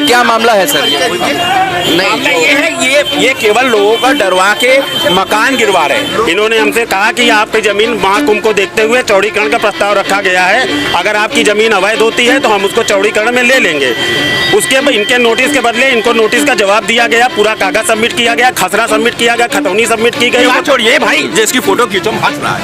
क्या मामला है सर? मामला ये है, ये केवल लोगों का डरवा के मकान गिरवा रहे हैं। इन्होंने हमसे कहा कि आपकी जमीन महाकुंभ को देखते हुए चौड़ीकरण का प्रस्ताव रखा गया है, अगर आपकी जमीन अवैध होती है तो हम उसको चौड़ीकरण में ले लेंगे। उसके इनके नोटिस के बदले इनको नोटिस का जवाब दिया गया, पूरा कागज सबमिट किया गया, खसरा सबमिट किया गया, खतौनी सबमिट की गई। छोड़िए भाई, जिसकी फोटो खींचो, हंस रहा है।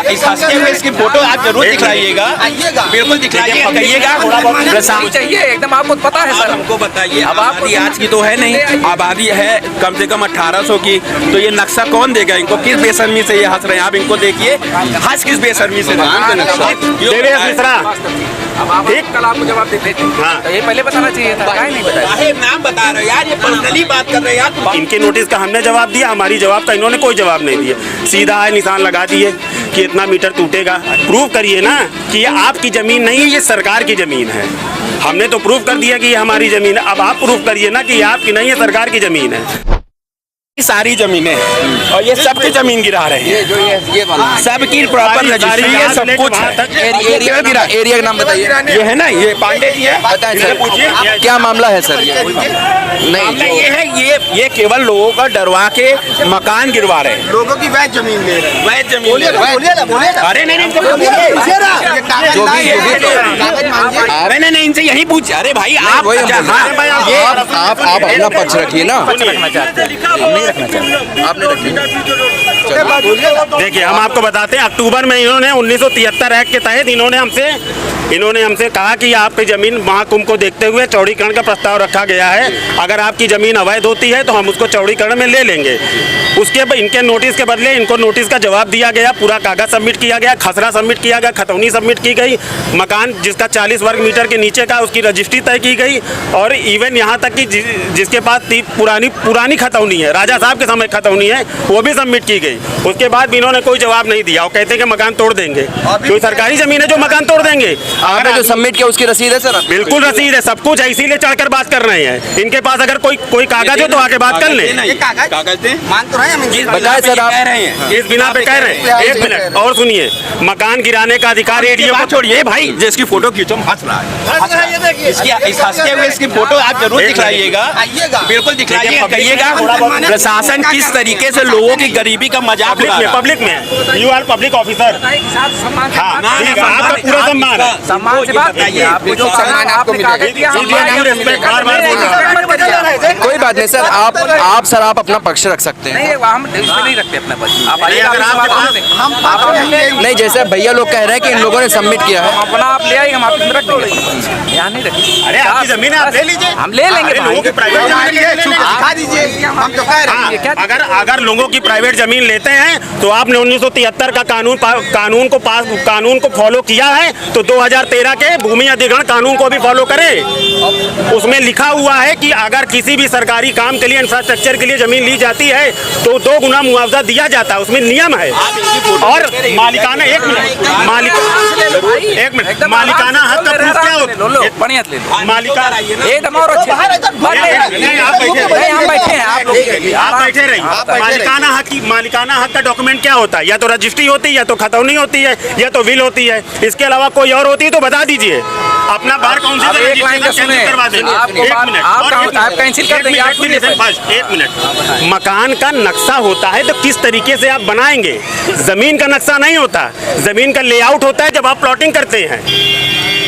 इस हंसते हुए इसकी फोटो आप जरूर दिखलाइएगा, बिल्कुल दिखलाइएगा, कहिएगा चाहिए एकदम, आपको पता है सर। हमको बताइए, आबादी आज की तो है नहीं, आबादी है कम से कम 1800 की, तो ये नक्शा कौन देगा इनको? किस बेशर्मी से ये हंस रहे हैं? आप इनको देखिए, हंस किस बेशर्मी से ठीक, कल आपको जवाब देते थे। हाँ। तो ये पहले बताना चाहिए था, काहे नहीं बताया? नाम बता रहे हो यार, ये पर्सनली बात कर रहे हैं यार। इनके नोटिस का हमने जवाब दिया, हमारी जवाब का इन्होंने कोई जवाब नहीं दिया, सीधा है निशान लगा दिए कि इतना मीटर टूटेगा। प्रूव करिए ना कि ये आपकी जमीन नहीं है, ये सरकार की जमीन है। हमने तो प्रूव कर दिया कि ये हमारी जमीन है, अब आप प्रूव करिए ना कि ये आपकी नहीं है, सरकार की जमीन है। सारी जमीनें और ये सबकी जमीन गिरा रहे हैं, ये वाला सबकी प्रॉपर रजिस्ट्री है, सब कुछ है। एरिया का नाम बताइए। ये है ना, ये पांडे जी है, बताएं सर, पूछिए क्या मामला है सर? मामला ये है, ये केवल लोगों का डरवा के मकान गिरवा रहे हैं, लोगों की वैध जमीन ले रहे हैं। वैध जमीन। अरे नहीं, अरे नहीं, इनसे यही पूछ। अरे भाई आप अपना पक्ष रखिए ना, रखना चाहते हैं, आपने देखिए, हम आपको बताते हैं, अक्टूबर में इन्होंने 1973 एक्ट के तहत इन्होंने हमसे कहा कि आपकी जमीन महाकुंभ को देखते हुए चौड़ीकरण का प्रस्ताव रखा गया है, अगर आपकी जमीन अवैध होती है तो हम उसको चौड़ीकरण में ले लेंगे। उसके इनके नोटिस के बदले इनको नोटिस का जवाब दिया गया, पूरा कागज सबमिट किया गया, खसरा सबमिट किया गया, खतौनी सबमिट की गई, मकान जिसका 40 वर्ग मीटर के नीचे का उसकी रजिस्ट्री तय की गई, और इवन यहाँ तक कि जिसके पास पुरानी खतौनी है, राजा साहब के समय खतौनी है, वो भी सबमिट की गई। उसके बाद भी इन्होंने कोई जवाब नहीं दिया और कहते हैं कि मकान तोड़ देंगे। कोई सरकारी जमीन है जो मकान तोड़ देंगे? आपने जो सबमिट किया उसकी रसीद है सर? बिल्कुल रसीद है, सब कुछ है, इसीलिए चढ़कर बात कर रहे हैं। इनके पास अगर कोई कागज हो तो आके बात कर ले। कागज दे, मान तो रहे हैं, बताए सर आप कह रहे हैं, इस बिना पे कह रहे हैं। एक मिनट और सुनिए, मकान गिराने का अधिकार एडीओ को छोड़िए भाई, जिसकी फोटो खींचो, हंस रहा है। इस हंसते हुए इसकी फोटो आप जरूर दिखलाइएगा, बिल्कुल दिखलाइएगा, कहिएगा प्रशासन किस तरीके से लोगों की गरीबी का मजाक उड़ा रहा है। पब्लिक में यू आर पब्लिक ऑफिसर, हाँ, आपका पूरा सम्मान है। सम्मान से बात कीजिए, आपको जो सम्मान आपको मिलेगा। कोई बात नहीं सर, आप अपना पक्ष रख सकते हैं। नहीं रखते अपना पक्ष। नहीं, जैसे भैया लोग कह रहे हैं कि इन लोगों ने सबमिट किया है, अपना आप ले आएंगे, हम आपकी रख देंगे, यहाँ नहीं रखेंगे। अरे आपकी जमीन है, आप ले लीजिए, हम ले लेंगे। लोगों की प्राइवेट दिखा दीजिए, हम तो कह रहे हैं। अगर लोगों की प्राइवेट जमीन लेते हैं तो आपने 1973 का कानून को फॉलो किया है, तो 2013 के भूमि अधिग्रहण कानून को भी फॉलो करें। उसमें लिखा हुआ है कि अगर किसी भी सरकारी काम के लिए, इंफ्रास्ट्रक्चर के लिए जमीन ली जाती है तो 2 गुना मुआवजा दिया जाता है, उसमें नियम है। और मालिकाना मालिकाना हक का प्रूफ क्या होता है? बढ़िया ले लो, मालिकाना एकदम और अच्छे आप बैठे रहिए। मालिकाना हक का डॉक्यूमेंट क्या होता है? या तो रजिस्ट्री होती है, या तो खतौनी होती है, या तो विल होती है। इसके अलावा कोई और होती है तो बता दीजिए, अपना बार काउंसिल से एक लाइन का सुने, करवा देंगे। आप कैंसिल कर देंगे। एक मिनट, मकान का नक्शा होता है तो किस तरीके से आप बनाएंगे? जमीन का नक्शा नहीं होता, जमीन का लेआउट होता है जब आप प्लॉटिंग करते हैं।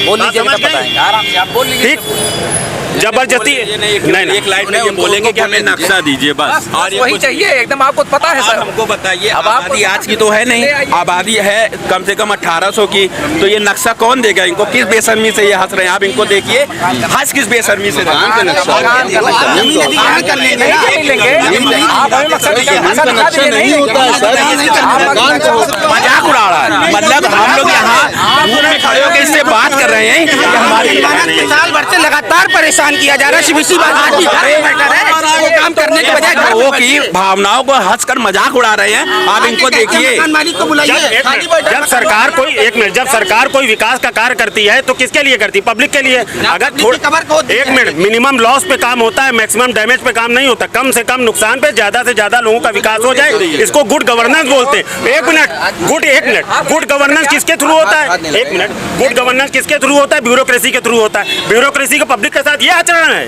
बोल लीजिए, बताएंगे आराम से, आप बोल लीजिए। ठीक, जबरदस्ती नहीं, एक लाइन में ये बोलेंगे कि हमें नक्शा दीजिए बस, और वही चाहिए एकदम, आपको पता है सर। हमको बताइए, आबादी आज की तो है नहीं, आबादी है कम से कम 1800 की, तो ये नक्शा कौन देगा इनको? किस बेशर्मी से ये हंस रहे हैं? आप इनको देखिए, हंस किस बेशर्मी से मजाक उड़ा रहा है। मतलब हम लोग यहाँ दूर में खड़े होकर इससे बात कर रहे हैं कि हमारी साल भर से लगातार परेशान किया जा रहा है, काम करने के बजाय लोगों की भावनाओं को हंसकर मजाक उड़ा रहे हैं। आप इनको देखिए, मालिक को बुलाइए। जब सरकार कोई जब सरकार कोई विकास का कार्य करती है तो किसके लिए करती है? पब्लिक के लिए। अगर एक मिनट, मिनिमम लॉस पे काम होता है, मैक्सिमम डैमेज पे काम नहीं होता। कम से कम नुकसान पे ज्यादा से ज्यादा लोगों का विकास हो जाए, इसको गुड गवर्नेंस बोलते हैं। एक मिनट, गुड गवर्नेंस किसके थ्रू होता है? एक मिनट, गुड गवर्नेंस किसके थ्रू होता है? ब्यूरोक्रेसी के थ्रू होता है। ब्यूरोक्रेसी को पब्लिक के साथ ये आचरण है?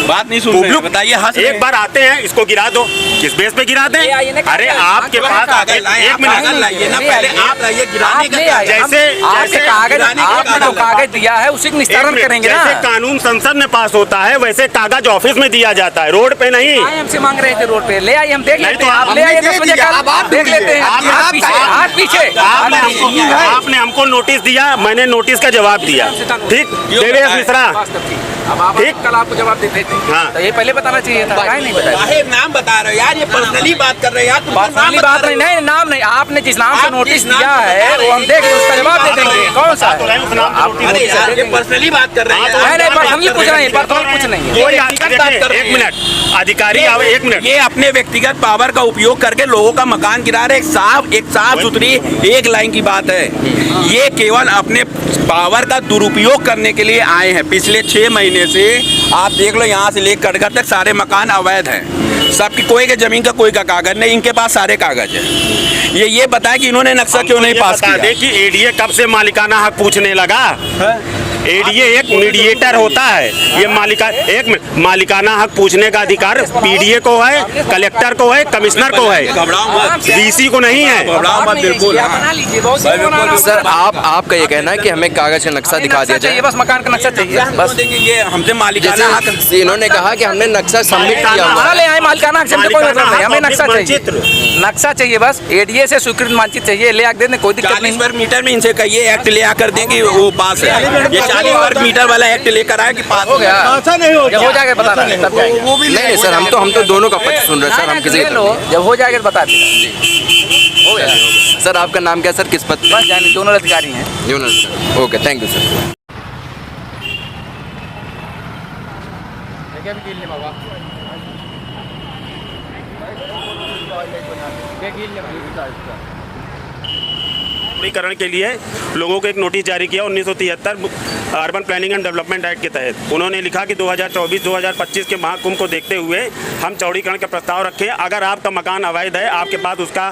बात नहीं सुन रहे, बताइए। हंस रहे एक बार आते हैं, इसको गिरा दो। किस बेस पे गिरा दें? अरे आपके पास एक मिनट लाइए ना, पहले आप लाइए गिराने का। जैसे कागज आपने जो कागज दिया है उसी का निस्तारण करेंगे ना। जैसे कानून संसद में पास होता है वैसे कागज ऑफिस में दिया जाता है, रोड पे नहीं। हमसे मांग रहे थे रोड पे, ले आइए, हम देख नहीं लेते तो हैं। आप ले आइए 10 बजे कल, आप देख लेते हैं। हाथ पीछे आपने हमको नोटिस दिया, मैंने नोटिस का जवाब दिया। ठीक, देवेश मिश्रा। अब आप ठीक। कल आपको जवाब देते थे। हाँ। तो ये पहले बताना चाहिए था, काहे नहीं बताया? साहेब नाम बता रहे हो यार, ये पर्सनली बात कर रहे हो यार। पर्सनली बात नहीं, नहीं नाम नहीं, आपने जिस नाम से नोटिस दिया है वो हम देख उसका जवाब दे देंगे। कौन सा है? अरे यार ये पर्सनली बात कर रहे हैं। नहीं, पर्सनली कुछ नहीं, पर्सनली कुछ नहीं है। एक मिनट, अधिकारी आओ, एक मिनट। ये अपने व्यक्तिगत पावर का उपयोग करके लोगों का मकान गिरा रहे। एक साफ सुथरी एक लाइन की बात है, ये केवल अपने पावर का दुरुपयोग करने के लिए आए हैं। पिछले 6 महीने से आप देख लो, यहाँ से लेकर कटघर तक सारे मकान अवैध हैं। सबकी, कोई के जमीन का कोई का कागज नहीं, इनके पास सारे कागज है। ये बताएं कि इन्होंने नक्शा क्यों नहीं पास किया? देखिए एडीए कब से मालिकाना हक पूछने लगा? एडीए एक मीडिएटर होता है। ये मालिकाना हक पूछने का अधिकार पीडीए को है, कलेक्टर को है, कमिश्नर को है, डीसी को नहीं है। बिल्कुल। सर आपका ये कहना है कि हमें कागज का नक्शा दिखा दिया जाए, बस मकान का नक्शा चाहिए बस। ये हमसे मालिकाना हक, जैसे इन्होंने कहा कि हमने नक्शा सबमिट किया हुआ है। ले आए मालिकाना हक से हमसे कोई मतलब नहीं, हमें नक्शा चाहिए, नक्शा चाहिए बस। एडीए से स्वीकृत मानचित्र चाहिए, ले आकर देने कोई दिक्कत 40 नहीं। वर्ग मीटर में इनसे कहिए एक्ट ले आकर दें कि वो पास है। ये 40 वर्ग मीटर वाला एक्ट लेकर आए कि पास हो गया, जब हो जाएगा बता रहे हैं तब जाएंगे। नहीं सर, हम तो दोनों का पक्ष सुन रहे हैं सर, हम किसी ले लो, जब हो जाएगा तो बता दें। हो गया सर। आपका नाम क्या है सर, किस पद पे? बस जाने, दोनों अधिकारी हैं। Okay, thank you sir. करण के लिए लोगों को एक नोटिस जारी किया 1973 urban planning and development act के तहत। उन्होंने लिखा कि 2024-2025 के महाकुंभ को देखते हुए हम चौड़ीकरण का प्रस्ताव रखें। अगर आपका मकान अवैध है, आपके पास उसका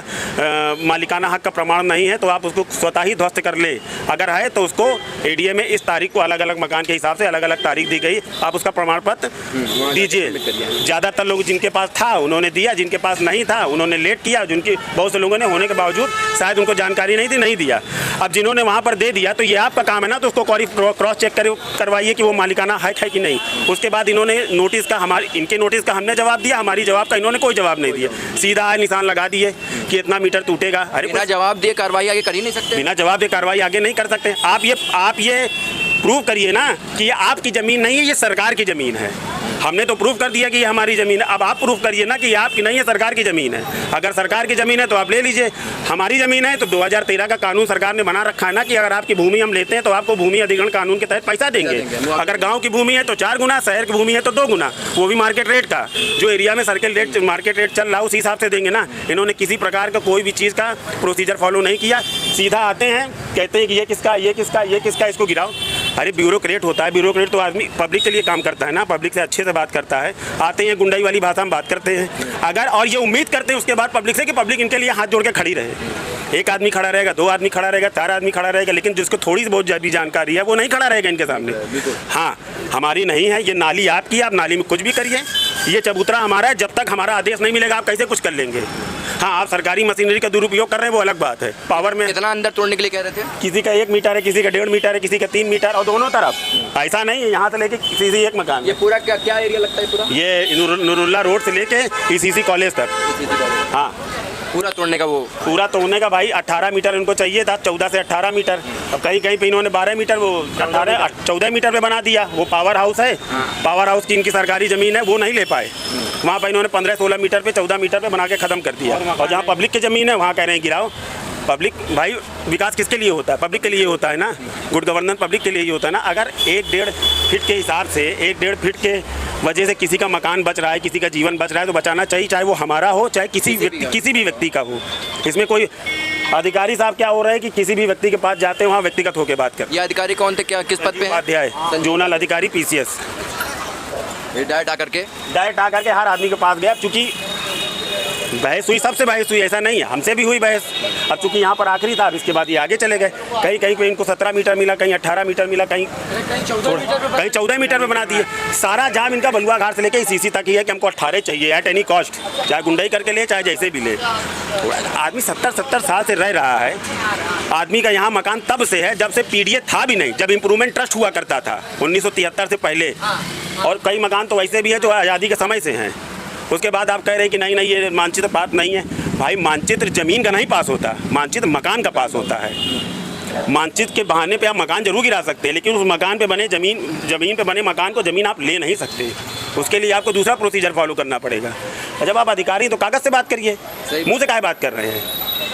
मालिकाना हक का प्रमाण नहीं है, तो आप उसको स्वतः ही ध्वस्त कर ले। अगर है तो उसको एडीए में इस तारीख को अलग अलग मकान के हिसाब से अलग अलग तारीख दी गई, आप उसका प्रमाण पत्र दीजिए। ज़्यादातर लोग जिनके पास था उन्होंने दिया, जिनके पास नहीं था उन्होंने लेट किया। जिनकी बहुत से लोगों ने होने के बावजूद शायद उनको जानकारी नहीं थी, नहीं दिया। अब जिन्होंने वहाँ पर दे दिया तो ये आपका काम है ना, तो उसको क्रॉस चेक करवाइए कि वो मालिकाना हक है कि नहीं। उसके बाद इन्होंने नोटिस का इनके नोटिस का हमने जवाब दिया, हमारी जवाब का इन्होंने कोई जवाब नहीं दिया। सीधा निशान लगा दिए कि इतना मीटर टूटेगा। अरे बिना जवाब दिए कार्रवाई आगे कर ही नहीं सकते। बिना जवाब दिए कार्रवाई आगे नहीं कर सकते। आप ये प्रूव करिए ना कि ये आपकी ज़मीन नहीं है, ये सरकार की ज़मीन है। हमने तो प्रूव कर दिया कि ये हमारी ज़मीन है, अब आप प्रूव करिए ना कि ये आपकी नहीं है, सरकार की ज़मीन है। अगर सरकार की ज़मीन है तो आप ले लीजिए, हमारी ज़मीन है तो 2013 का कानून सरकार ने बना रखा है ना कि अगर आपकी भूमि हम लेते हैं तो आपको भूमि अधिग्रहण कानून के तहत पैसा देंगे। अगर गाँव की भूमि है तो 4 गुना, शहर की भूमि है तो 2 गुना, वो भी मार्केट रेट का। जो एरिया में सर्किल रेट मार्केट रेट चल रहा है उसी हिसाब से देंगे ना। इन्होंने किसी प्रकार का कोई भी चीज़ का प्रोसीजर फॉलो नहीं किया, सीधा आते हैं कहते हैं कि ये किसका, ये किसका, ये किसका, इसको गिराओ। अरे ब्यूरोक्रेट होता है, ब्यूरोक्रेट तो आदमी पब्लिक के लिए काम करता है ना, पब्लिक से अच्छे से बात करता है। आते हैं गुंडाई वाली भाषा में बात करते हैं अगर, और ये उम्मीद करते हैं उसके बाद पब्लिक से कि पब्लिक इनके लिए हाथ जोड़ के खड़ी रहे। एक आदमी खड़ा रहेगा, 2 आदमी खड़ा रहेगा, 4 आदमी खड़ा रहेगा, लेकिन जिसको थोड़ी सी बहुत भी जानकारी है वो नहीं खड़ा रहेगा इनके सामने। हाँ, हमारी नहीं है ये नाली आपकी, आप नाली में कुछ भी करिए, ये चबूतरा हमारा है। जब तक हमारा आदेश नहीं मिलेगा आप कैसे कुछ कर लेंगे। हाँ, आप सरकारी मशीनरी का दुरुपयोग कर रहे हैं वो अलग बात है। पावर में कितना अंदर तोड़ने के लिए कह रहे थे? किसी का 1 मीटर है, किसी का 1.5 मीटर है, किसी का 3 मीटर, और दोनों तरफ ऐसा नहीं है यहाँ से लेके सीधी एक मकान। ये पूरा क्या एरिया लगता है पूरा? ये नूरुल्लाह रोड से लेके ईसीसी कॉलेज तक। हाँ, पूरा तोड़ने का वो पूरा तोड़ने का भाई 18 मीटर उनको चाहिए था, 14 से 18 मीटर। अब कहीं कहीं पे इन्होंने 12 मीटर, वो 14 मीटर पे बना दिया। वो पावर हाउस है, पावर हाउस की इनकी सरकारी ज़मीन है, वो नहीं ले पाए। वहाँ पर इन्होंने 15-16 मीटर पे 14 मीटर पे बना के ख़त्म कर दिया। और जहाँ पब्लिक की ज़मीन है वहाँ कह रहे हैं गिराओ। पब्लिक भाई, विकास किसके लिए होता है? पब्लिक के लिए होता है ना। गुड गवर्नेंस पब्लिक के लिए ही होता है ना। अगर 1-1.5 फीट के हिसाब से, 1-1.5 फीट के वजह से किसी का मकान बच रहा है, किसी का जीवन बच रहा है, तो बचाना चाहिए, चाहे वो हमारा हो चाहे किसी भी व्यक्ति का हो। इसमें कोई अधिकारी साहब क्या हो रहा है कि किसी भी व्यक्ति के पास जाते हैं वहाँ व्यक्तिगत होकर बात करते हैं। ये अधिकारी कौन थे, क्या किस पद पे? उपाध्याय, जोनल अधिकारी PCS। डायरेक्ट आकर के हर आदमी के पास गया, क्योंकि बहस हुई, सबसे बहस हुई, ऐसा नहीं है, हमसे भी हुई बहस। अब चूंकि यहाँ पर आखिरी था, अब इसके बाद ये आगे चले गए। कहीं कहीं पे इनको 17 मीटर मिला, कहीं 18 मीटर मिला, कहीं 14 मीटर में बना दिए। सारा जाम इनका बलुआ घाट से लेके सीसी तक ही है कि हमको 18 चाहिए एट एनी कॉस्ट, चाहे गुंडाई करके ले चाहे जैसे भी ले। आदमी 70 साल से रह रहा है। आदमी का यहाँ मकान तब से है जब से पीडीए था भी नहीं, जब इम्प्रूवमेंट ट्रस्ट हुआ करता था 1973 से पहले। और कई मकान तो वैसे भी है जो आज़ादी के समय से हैं। उसके बाद आप कह रहे हैं कि नहीं नहीं ये मानचित्र बात नहीं है। भाई मानचित्र ज़मीन का नहीं पास होता, मानचित्र मकान का पास होता है। मानचित्र के बहाने पे आप मकान जरूर गिरा सकते हैं, लेकिन उस मकान पे बने ज़मीन पे बने मकान को ज़मीन आप ले नहीं सकते। उसके लिए आपको दूसरा प्रोसीजर फॉलो करना पड़ेगा। और जब आप अधिकारी तो कागज़ से बात करिए, मुँह से काहे बात कर रहे हैं।